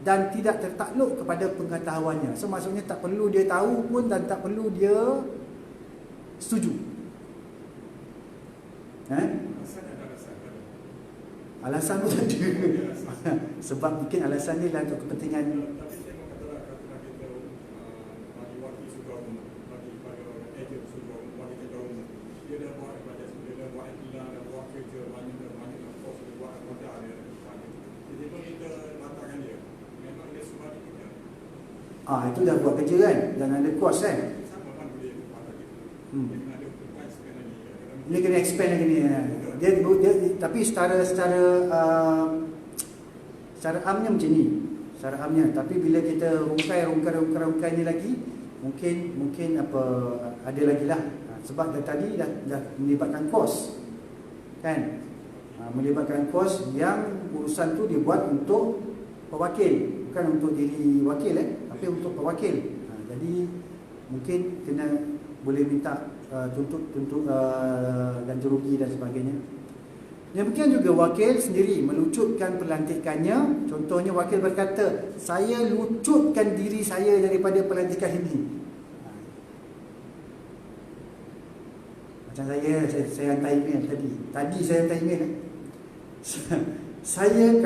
dan tidak tertakluk kepada pengetahuannya. So maksudnya tak perlu dia tahu pun dan tak perlu dia setuju. Alasan pun ada. Sebab mungkin alasan ni lah untuk kepentingan. Tapi saya mau katakan kerana kita bagi wakil sudah bagi pada ejen sudah wakil kita dia dah buat iklan dan buat kerja banyak kos dia buat kerja dia banyak. Jadi pun kita batalkan dia. Memang dia sebab kita. Itu dah buat kerja kan dan ada kos kan. Sama kan boleh batal kita. Dia ada price kena ni. Ini kena expand lagi ni. Dia tapi secara amnya macam ni. Secara amnya, tapi bila kita rungkai ni lagi, mungkin apa ada lagi lah. Sebab tadi dah melibatkan kos. Kan? Melibatkan kos yang urusan tu dibuat untuk pewakil, bukan untuk diri wakil tapi untuk pewakil. Jadi mungkin kena boleh minta tuntut ganti rugi dan sebagainya. Demikian juga wakil sendiri melucutkan pelantikannya. Contohnya wakil berkata, saya lucutkan diri saya daripada pelantikan ini. Macam saya hantar email tadi saya hantar email saya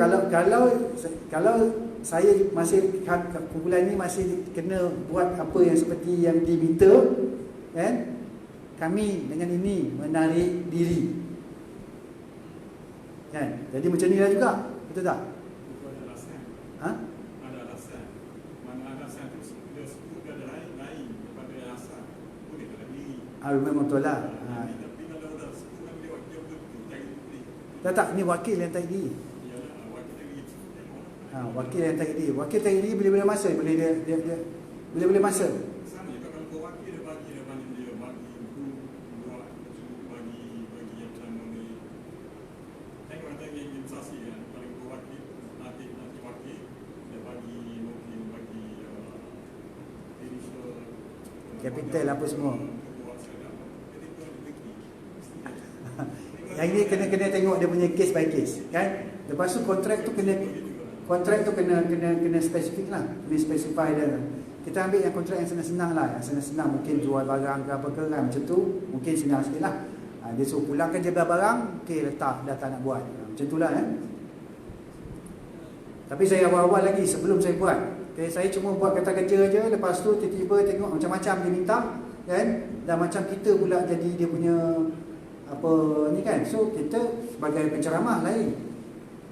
kalau saya masih kumpulan ni masih kena buat apa yang seperti yang diminta, kan, kami dengan ini menarik diri, kan. Jadi macam ni lah juga, betul tak? Itu ada alasan. Ha? Ada alasan. Mana alasan tu dia sebut ada lain daripada alasan. Boleh kena diri. Memang betul lah. Tapi kalau dah sebut kan dia wakil betul cari boleh. Tak, ni wakil yang tarik diri. Iyalah wakil lagi tengok. Wakil yang tarik diri. Wakil tarik diri boleh masa, boleh dia boleh masa. Sama juga kalau kau wakil dia bagi dia bagi buat bagi yang sama ni. Tengok ada yang investasi kan. Kalau kau wakil nanti wakil dia bagi mungkin bagi initial Capital apa semua. Yang ini kena tengok dia punya case by case, kan. Lepas tu kontrak tu kena spesifik lah, kena specify dia. Kita ambil yang kontrak yang senang-senang lah, yang senang-senang mungkin jual barang ke apa ke, kan, macam tu mungkin senang sikit lah. Dia suruh pulangkan je barang, okey, letak, dah tak nak buat, macam tu lah, kan. Tapi saya awal-awal lagi sebelum saya buat, okay, saya cuma buat kata kerja je. Lepas tu tiba-tiba tengok macam-macam dia minta, kan. Dan macam kita pula jadi dia punya apa ni, kan. So kita sebagai penceramah lain,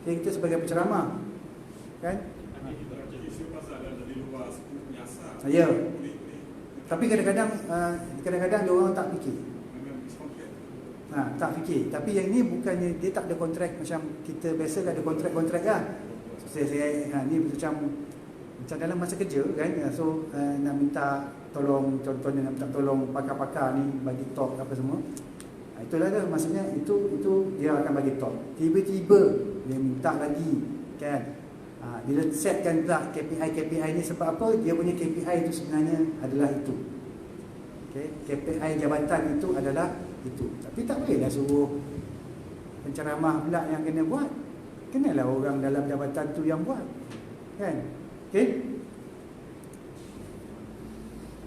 okay, kita sebagai penceramah, kan. isu pasal ada di luar skop nyasar. Ya. Tapi kadang-kadang dia orang tak fikir. Tak fikir. Tapi yang ni bukannya dia tak ada kontrak macam kita biasa ada kontrak lah. Saya ni macam dalam masa kerja, kan. So nak minta tolong, contohnya nak minta tolong pakar-pakar ni bagi talk apa semua. Itulah dia, maksudnya itu dia akan bagi talk. Tiba-tiba dia minta lagi, kan. Dia setkan pula KPI ni sebab apa? Dia punya KPI itu sebenarnya adalah itu. Okay? KPI jabatan itu adalah itu. Tapi tak bolehlah suruh penceramah pula yang kena buat. Kenalah orang dalam jabatan tu yang buat, kan. Okay.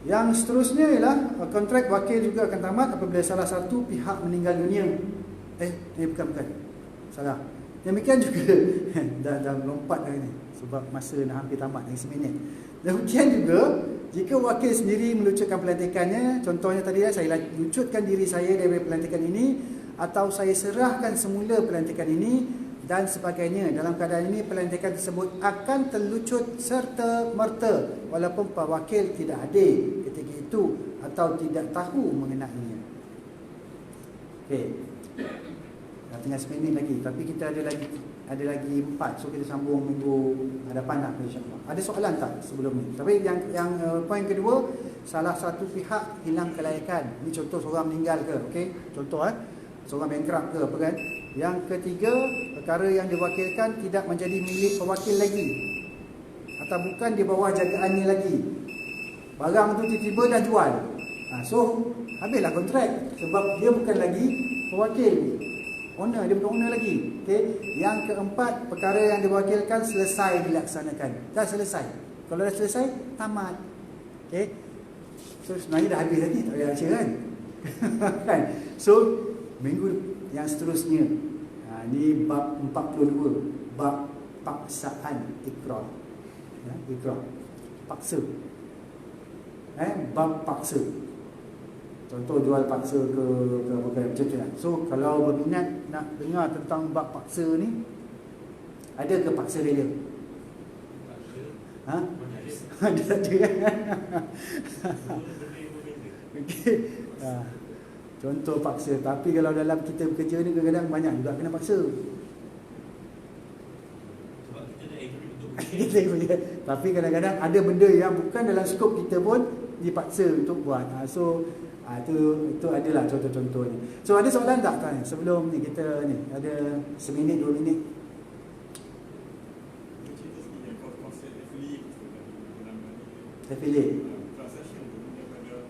Yang seterusnya ialah kontrak wakil juga akan tamat apabila salah satu pihak meninggal dunia. Bukan. Salah. Demikian juga dah lompat dah ni sebab masa dah hampir tamat lagi seminit. Demikian juga jika wakil sendiri melucutkan pelantikannya, contohnya tadi saya lucutkan diri saya dari pelantikan ini, atau saya serahkan semula pelantikan ini dan sebagainya. Dalam keadaan ini pelantikan tersebut akan terlucut serta merta walaupun pak wakil tidak hadir ketika itu atau tidak tahu mengenainya. Okey. Dah tinggal seminit lagi, tapi kita ada lagi 4, so kita sambung minggu hadapan lah, insya-Allah. Ada soalan tak sebelum ni? Tapi yang poin kedua, salah satu pihak hilang kelayakan. Ini contoh seorang meninggal ke, okey? Contoh seorang bankrupt ke apa, kan? Yang ketiga, perkara yang diwakilkan tidak menjadi milik pewakil lagi atau bukan di bawah jagaannya lagi. Barang tu tiba-tiba dah jual. So habislah kontrak sebab dia bukan lagi pewakil. Owner, dia bukan owner lagi. Okay. Yang keempat, perkara yang diwakilkan selesai dilaksanakan. Dah selesai. Kalau dah selesai, tamat. Okay. So sebenarnya dah habis tadi, tak payah baca, kan. Kan? So minggu yang seterusnya, ni bab 42, bab paksaan ikrar. Ikrar, paksa. Bab paksa. Contoh jual paksa ke apa, macam tu lah. So kalau berminat nak dengar tentang bab paksa ni, ada ke paksa rela? Ada saja. Okey. Contoh paksa. Tapi kalau dalam kita bekerja ni kadang-kadang banyak juga kena paksa. Sebab kita dah agree untuk Kita punya. Tapi kadang-kadang ada benda yang bukan dalam skop kita pun dipaksa untuk buat. So itu adalah contoh-contohnya. So ada soalan tak tuan? Sebelum ni kita ni ada seminit 2 minit. Cerita sikit yang konsep affiliate tu dalam Affiliate. transaction tu daripada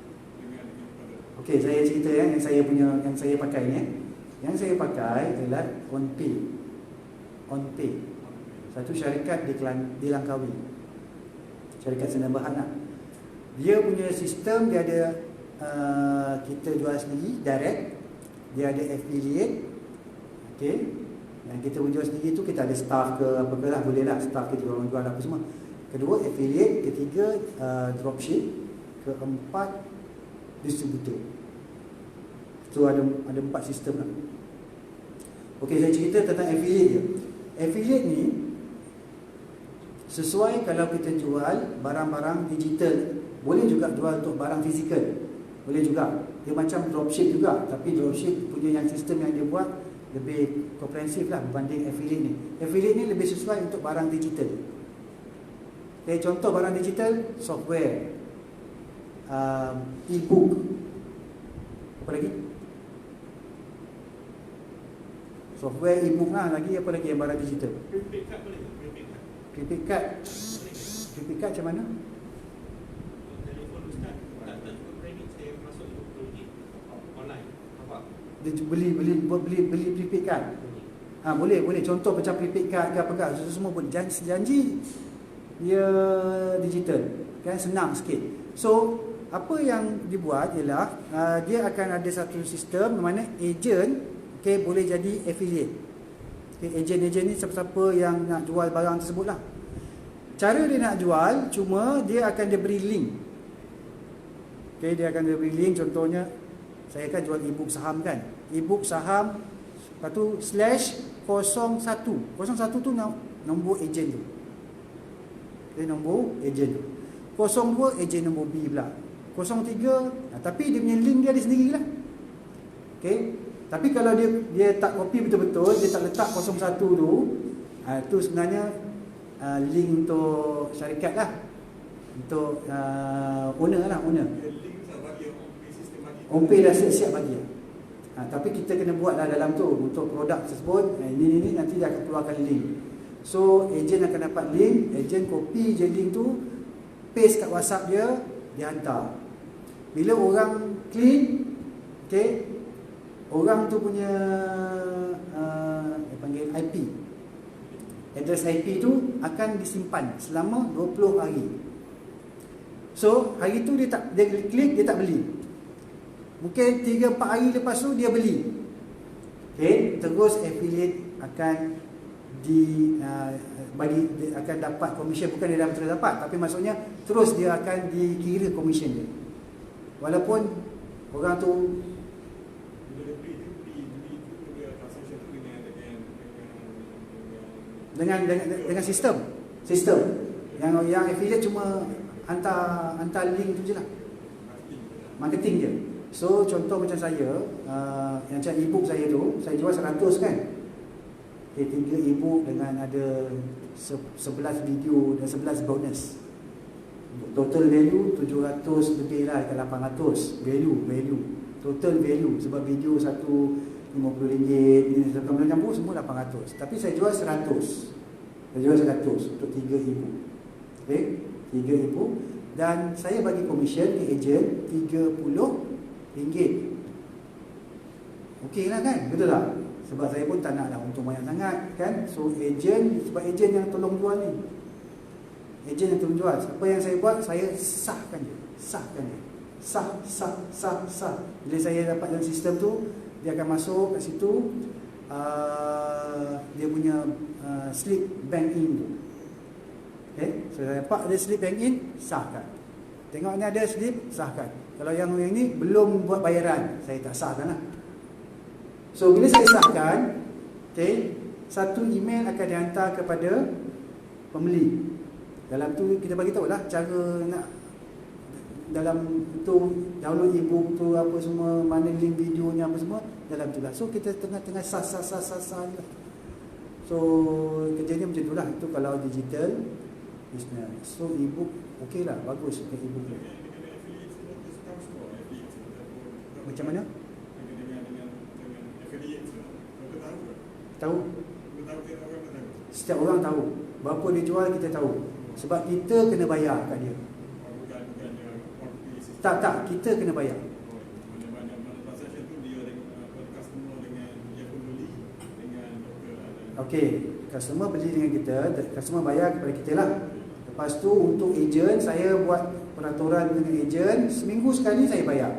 Okey, saya cerita yang saya pakai ni. Yang saya pakai adalah OnPay. OnPay. Satu syarikat di Langkawi. Syarikat Senambahan lah. Dia punya sistem, dia ada kita jual sendiri direct, dia ada affiliate. Okey. Yang kita jual sendiri tu kita ada staff ke apa ke lah, boleh lah staff kita orang jual apa semua. Kedua affiliate, ketiga dropship, keempat distributor. So ada 4 sistem lah. Okey, saya cerita tentang affiliate dia. Affiliate ni sesuai kalau kita jual barang-barang digital, boleh juga jual untuk barang fizikal. Boleh juga. Dia macam dropship juga, tapi dropship punya yang sistem yang dia buat lebih komprehensif lah berbanding affiliate ni. Affiliate ni lebih sesuai untuk barang digital. Okay, contoh barang digital, software, e-book, apa lagi? Software, e-book lah, lagi apa lagi yang barang digital? Prepaid card boleh tak? Prepaid card Prepaid card. boleh tak? Prepaid card macam mana? Telefon ustaz tak cukup kredit, saya masuk RM20 online. Nampak? Dia beli prepaid card. Boleh. Contoh macam prepaid card ke apa ke, semua pun janji dia digital. Kan senang sikit. So, apa yang dibuat ialah dia akan ada satu sistem di mana ejen boleh jadi affiliate. Ejen-ejen ni siapa-siapa yang nak jual barang tersebut lah. Cara dia nak jual, cuma dia akan beri link. Dia akan beri link, contohnya saya kan jual e-book saham kan. E-book saham, lepas tu /01. 01 tu nombor ejen tu. Nombor ejen tu. 02 ejen nombor B pula. 03, tapi dia punya link dia ada sendirilah. Okey. Tapi kalau dia tak copy betul-betul, dia tak letak 01 tu, tu sebenarnya link untuk syarikat lah. Untuk owner lah, owner. OnPay dah siap bagi. Tapi kita kena buat lah dalam tu untuk produk tersebut. Ini nanti dia akan keluarkan link. So ejen akan dapat link, ejen copy je link tu, paste kat WhatsApp dia hantar. Bila orang klik, orang tu punya panggil IP, address IP tu akan disimpan selama 20 hari. So hari tu dia klik, dia tak beli. Mungkin 3-4 hari lepas tu dia beli. Terus affiliate akan akan dapat komisen. Bukan dia dah betul dapat, tapi maksudnya terus dia akan dikira komisen dia. Walaupun orang tu dengan sistem yang affiliate cuma hantar link tu je lah, marketing je. So contoh macam saya, yang macam e-book saya tu, saya jual 100 kan. 3 e-book dengan ada 11 video dan 11 bonus. Total value 700 lebih lah, ke 800 value. Total value, sebab video satu RM50, campur semua 800. Tapi saya jual 100. Saya jual 100 untuk 3 e-book. 3 e-book. Dan saya bagi komisen ke ejen RM30. Okey lah kan? Betul tak? Sebab saya pun tak nak lah untung banyak sangat kan. So sebab ejen yang tolong jual ni. Ejen yang tolong jual. Apa yang saya buat, saya sahkan dia. Sah. Bila saya dapat dalam sistem tu, dia akan masuk kat situ, dia punya slip bank in tu. So saya dapat ada slip bank in, sahkan. Tengok ni ada slip, sahkan. Kalau yang ni belum buat bayaran, saya tak sahkan lah. So bila saya sahkan, satu email akan dihantar kepada pembeli. Dalam tu kita bagi tahu lah cara nak dalam tu download e-book tu apa semua, mana link videonya apa semua dalam tu lah. So kita tengah sah lah. So kerjanya macam tu lah. Itu kalau digital business. So e-book okey lah, bagus untuk e-book tu. Macam mana? Tahu? Setiap orang tahu. Berapa dia jual kita tahu. Sebab kita kena bayar kat dia. Tak, kita kena bayar. Okey, customer beli dengan kita, customer bayar kepada kita lah. Lepas tu untuk ejen, saya buat peraturan dengan ejen, seminggu sekali saya bayar.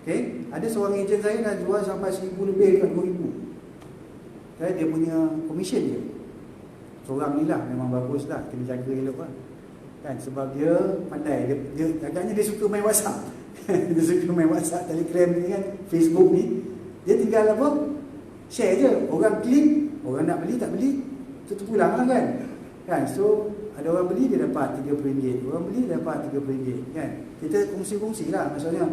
Okey, ada seorang ejen saya dah jual sampai 1,000 lebih dekat 2,000. Okay, dia punya komisen je. Seorang ni lah memang bagus lah, kena jaga elok lah. Kan, sebab dia pandai, dia agaknya dia suka main WhatsApp. Dia suka main WhatsApp, Telegram ni kan, Facebook ni. Dia tinggal apa? Share je. Orang klik, orang nak beli tak beli, tutup pulang lah kan. Kan, so ada orang beli dia dapat RM30, orang beli dia dapat RM30 kan. Kita kongsi-kongsi lah, maksudnya.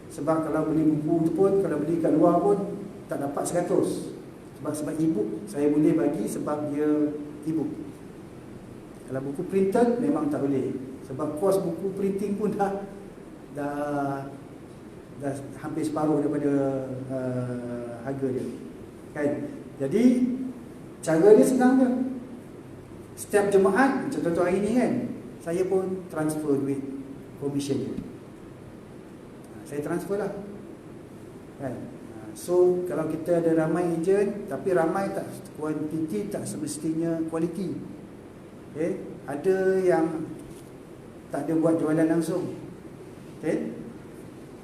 Sebab kalau beli buku tu pun, kalau beli kat luar pun tak dapat 100. Sebab e-book saya boleh bagi sebab dia e-book. Kalau buku printed memang tak boleh. Sebab kos buku printing pun dah hampir separuh daripada harga dia. Kan? Jadi cara dia senang je. Setiap Jumaat, contoh hari ni kan, saya pun transfer duit komisen dia. Saya transfer lah. Kan? So kalau kita ada ramai ejen, tapi ramai tak, kuantiti tak semestinya kualiti. Okay? Ada yang tak ada buat jualan langsung. Okay?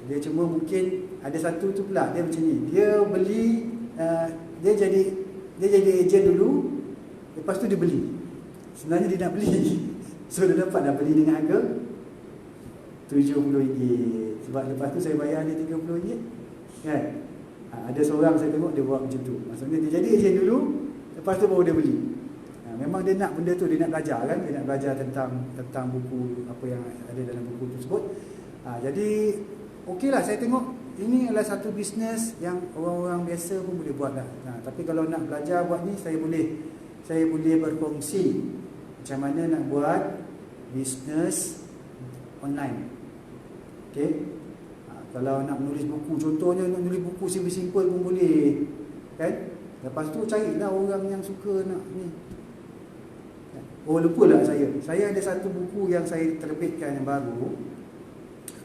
Dia cuma mungkin ada satu tu pula, dia macam ni. Dia beli, dia jadi ejen dulu, lepas tu dia beli. Sebenarnya dia nak beli. So dia dapat dah beli dengan harga RM70. Sebab lepas tu saya bayar dia RM30. Kan? Ada seorang saya tengok dia buat macam tu. Maksudnya dia jadi ejen dulu, lepas tu baru dia beli. Memang dia nak benda tu, dia nak belajar kan, dia nak belajar tentang buku apa yang ada dalam buku tersebut. Jadi okeylah, saya tengok ini adalah satu bisnes yang orang-orang biasa pun boleh buat lah. Tapi kalau nak belajar buat ni, saya boleh berkongsi macam mana nak buat bisnes online. Okey. Kalau nak menulis buku, contohnya nak menulis buku simple-simple pun boleh. Kan? Lepas tu carilah orang yang suka nak ni. Oh, lupa lah saya. Saya ada satu buku yang saya terbitkan yang baru.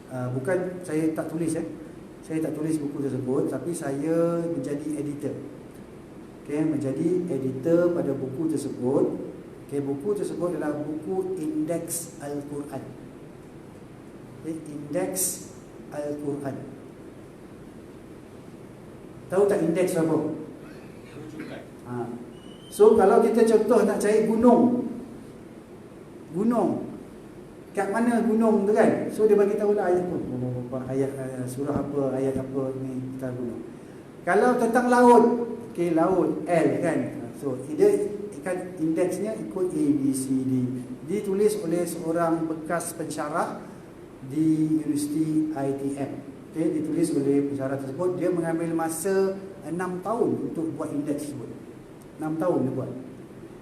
Bukan saya tak tulis Saya tak tulis buku tersebut, tapi saya menjadi editor. Okay, menjadi editor pada buku tersebut. Okay, buku tersebut adalah buku Indeks Al-Quran. Okay, Indeks Al-Quran. Tahu tak indeks apa? So kalau kita contoh nak cari gunung, kat mana gunung tu kan? So dia bagi tahu lah ayat apa, ayat surah apa, ayat apa ni tentang gunung. Kalau tentang laut, okey, laut L kan. So dia kan indeksnya ikut A, B, C, D. Ditulis oleh seorang bekas pensyarah di Universiti ITM. Okey, ditulis oleh pensyarah tersebut. Dia mengambil masa 6 tahun untuk buat indeks tersebut. 6 tahun dia buat.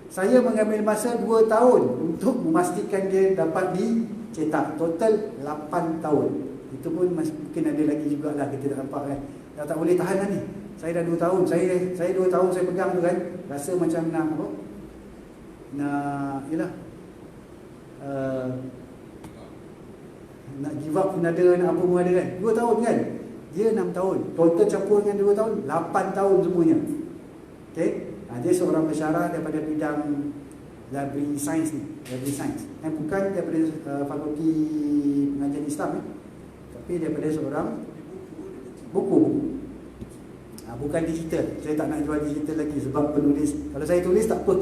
Saya mengambil masa 2 tahun untuk memastikan dia dapat dicetak. Total 8 tahun. Itu pun mungkin ada lagi jugalah kita tak nampak kan. Dah tak boleh tahan lah ni. Saya dah 2 tahun. Saya 2 tahun saya pegang tu kan. Rasa macam nak apa? Nak give up pun ada, nak apa pun ada kan. 2 tahun kan. Dia 6 tahun. Total campur dengan 2 tahun 8 tahun semuanya. Okay. Dia seorang pensyarah daripada bidang library science ni, library science. Bukan daripada fakulti pengajian Islam tapi daripada seorang buku. Bukan digital. Saya tak nak jual digital lagi sebab penulis. Kalau saya tulis tak apa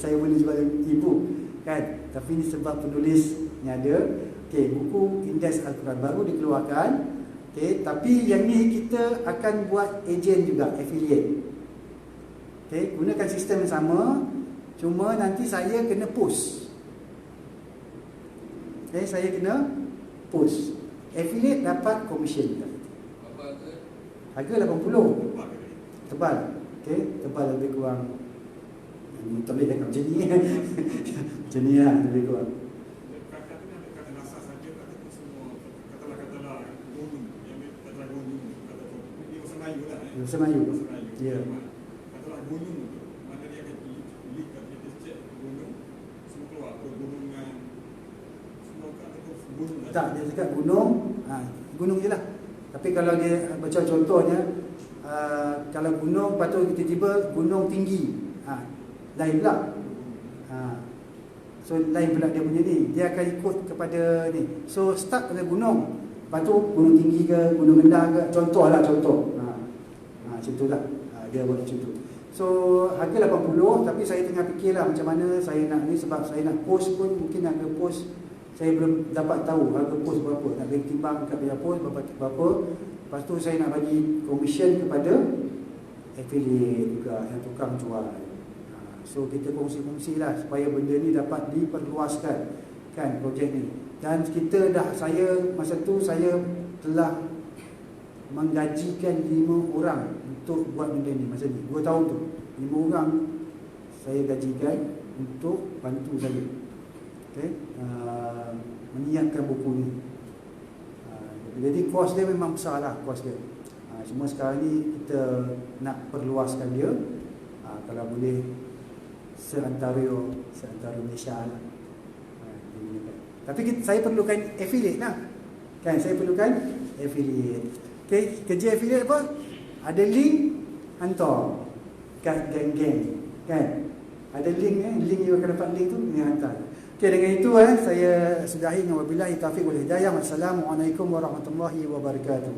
saya boleh jual e-book kan. Tapi ni sebab penulisnya ada. Okey, buku Indeks Al-Quran baru dikeluarkan. Okey, tapi yang ni kita akan buat ejen juga, affiliate. Okay, gunakan sistem yang sama, cuma nanti saya kena post. Okay, saya kena post. Affiliate dapat komisen. Apa harga? Harga 80. Tebal. Okay, tebal lebih kurang. Tak boleh cakap macam ni. Macam ni lah lebih kurang. Kata nasa saja, katalah gunung, yang katalah gunung, ini bahasa Melayu lah. Bahasa Melayu. Ya. Gunung tu, mana dia akan lihat kita cek gunung, semua keluar pegunungan, semua ataupun gunung. Tak, dia cakap gunung, gunung je lah. Tapi kalau dia macam contohnya, kalau gunung, lepas tu tiba-tiba gunung tinggi, lain pula. So lain pula dia punya ni, dia akan ikut kepada ni. So start pada gunung, lepas tu gunung tinggi ke, gunung rendah ke, contoh. Macam tu lah, dia buat macam tu. So harga 80, tapi saya tengah fikirlah macam mana saya nak ni, sebab saya nak post pun mungkin harga post saya belum dapat tahu harga post berapa, nak bagi timbang kat biaya post berapa. Lepas tu saya nak bagi commission kepada affiliate juga yang tukang jual. So kita kongsi-kongsi lah supaya benda ni dapat diperluaskan kan, projek ni. Dan kita saya masa tu saya telah menggajikan 5 orang untuk buat benda ni masa ni, 2 tahun tu 5 orang saya gajikan untuk bantu saya, okay? Menyiapkan buku ni. Jadi kos dia memang besar lah, kos dia. Cuma sekarang ni kita nak perluaskan dia, kalau boleh seantara Malaysia lah. Tapi saya perlukan affiliate lah kan, saya perlukan affiliate. Okay, kerja affiliate apa? Ada link, hantar kat geng-geng kan. Ada link link you akan dapat link tu, ni hantar. Okay, dengan itu saya sudahi. Wabillahi taufiq wal hidayah. Wassalamualaikum warahmatullahi wabarakatuh.